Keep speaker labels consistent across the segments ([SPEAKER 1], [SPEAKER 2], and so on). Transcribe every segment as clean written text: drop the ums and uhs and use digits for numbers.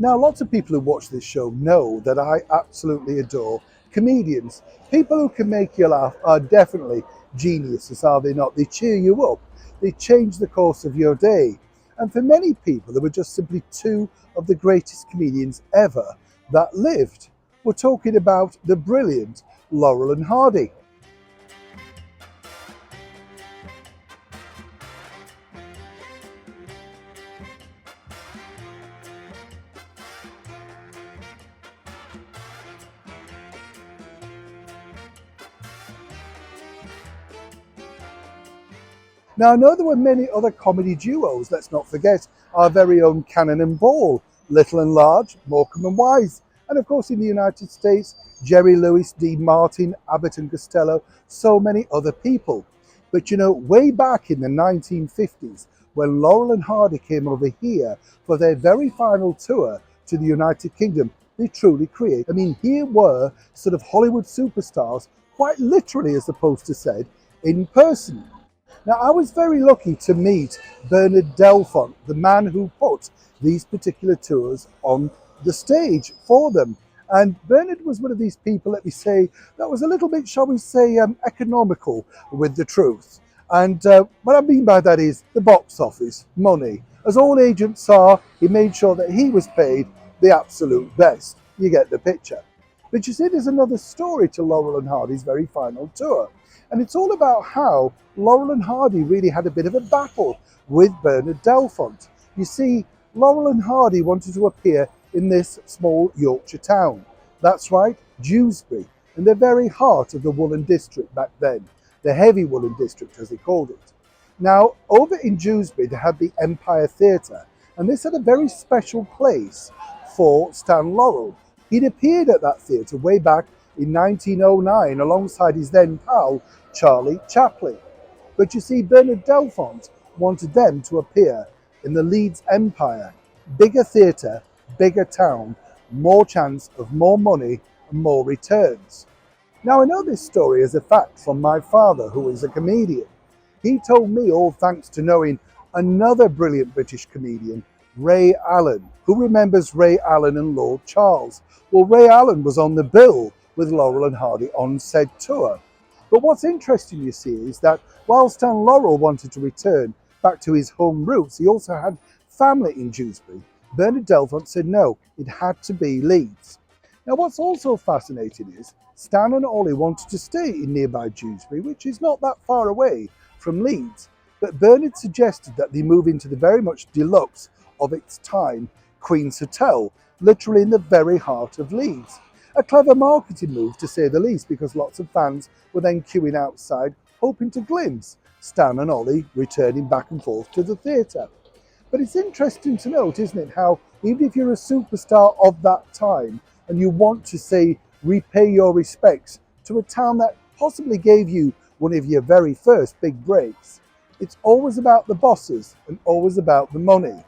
[SPEAKER 1] Now, lots of people who watch this show know that I absolutely adore comedians. People who can make you laugh are definitely geniuses, are they not? They cheer you up, they change the course of your day. And for many people, there were just simply two of the greatest comedians ever that lived. We're talking about the brilliant Laurel and Hardy. Now, I know there were many other comedy duos. Let's not forget our very own Cannon and Ball, Little and Large, Morecambe and Wise, and of course in the United States, Jerry Lewis, Dean Martin, Abbott and Costello, so many other people. But you know, way back in the 1950s, when Laurel and Hardy came over here for their very final tour to the United Kingdom, they truly created. I mean, here were sort of Hollywood superstars, quite literally as opposed to said, in person. Now, I was very lucky to meet Bernard Delfont, the man who put these particular tours on the stage for them. And Bernard was one of these people, let me say, that was a little bit, shall we say, economical with the truth. And what I mean by that is the box office, money. As all agents are, he made sure that he was paid the absolute best. You get the picture. But you see, there's another story to Laurel and Hardy's very final tour. And it's all about how Laurel and Hardy really had a bit of a battle with Bernard Delfont. You see, Laurel and Hardy wanted to appear in this small Yorkshire town. That's right, Dewsbury, in the very heart of the woolen district back then, the heavy woolen district as they called it. Now, over in Dewsbury, they had the Empire Theatre, and this had a very special place for Stan Laurel. He'd appeared at that theatre way back in 1909 alongside his then pal, Charlie Chaplin. But you see, Bernard Delfont wanted them to appear in the Leeds Empire. Bigger theatre, bigger town, more chance of more money and more returns. Now, I know this story as a fact from my father, who is a comedian. He told me, all thanks to knowing another brilliant British comedian, Ray Allen. Who remembers Ray Allen and Lord Charles? Well, Ray Allen was on the bill with Laurel and Hardy on said tour. But what's interesting, you see, is that while Stan Laurel wanted to return back to his home roots, he also had family in Dewsbury. Bernard Delfont said no, it had to be Leeds. Now, what's also fascinating is Stan and Ollie wanted to stay in nearby Dewsbury, which is not that far away from Leeds. But Bernard suggested that they move into the very much deluxe of its time Queen's Hotel, literally in the very heart of Leeds. A clever marketing move, to say the least, because lots of fans were then queuing outside, hoping to glimpse Stan and Ollie returning back and forth to the theatre. But it's interesting to note, isn't it, how even if you're a superstar of that time and you want to, say, repay your respects to a town that possibly gave you one of your very first big breaks, it's always about the bosses and always about the money.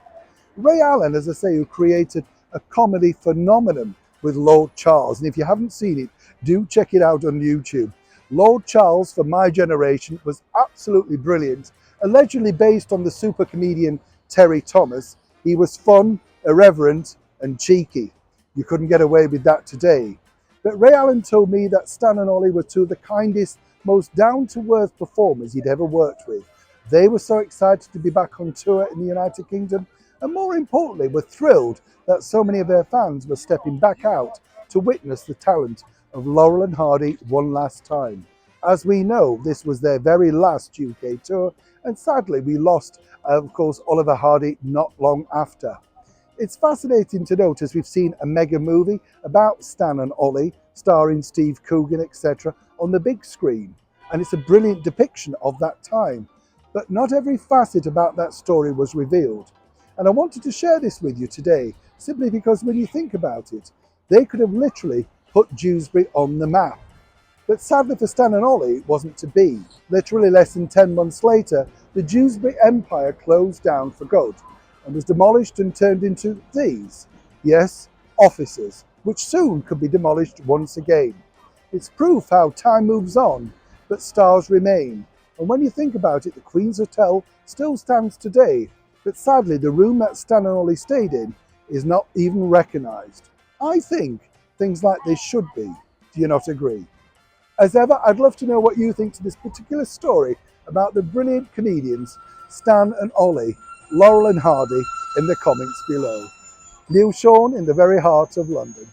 [SPEAKER 1] Ray Allen, as I say, who created a comedy phenomenon with Lord Charles, and if you haven't seen it, do check it out on YouTube. Lord Charles, for my generation, was absolutely brilliant. Allegedly based on the super comedian Terry Thomas, he was fun, irreverent and cheeky. You couldn't get away with that today. But Ray Allen told me that Stan and Ollie were two of the kindest, most down-to-earth performers he'd ever worked with. They were so excited to be back on tour in the United Kingdom, and more importantly, were thrilled that so many of their fans were stepping back out to witness the talent of Laurel and Hardy one last time. As we know, this was their very last UK tour, and sadly we lost, of course, Oliver Hardy not long after. It's fascinating to note, as we've seen a mega movie about Stan and Ollie, starring Steve Coogan, etc., on the big screen, and it's a brilliant depiction of that time. But not every facet about that story was revealed. And I wanted to share this with you today, simply because when you think about it, they could have literally put Dewsbury on the map. But sadly for Stan and Ollie, it wasn't to be. Literally less than 10 months later, the Dewsbury Empire closed down for good and was demolished and turned into these, yes, offices, which soon could be demolished once again. It's proof how time moves on, but stars remain. And when you think about it, the Queen's Hotel still stands today, but sadly the room that Stan and Ollie stayed in is not even recognised. I think things like this should be. Do you not agree? As ever, I'd love to know what you think to this particular story about the brilliant comedians Stan and Ollie, Laurel and Hardy, in the comments below. Neil Sean in the very heart of London.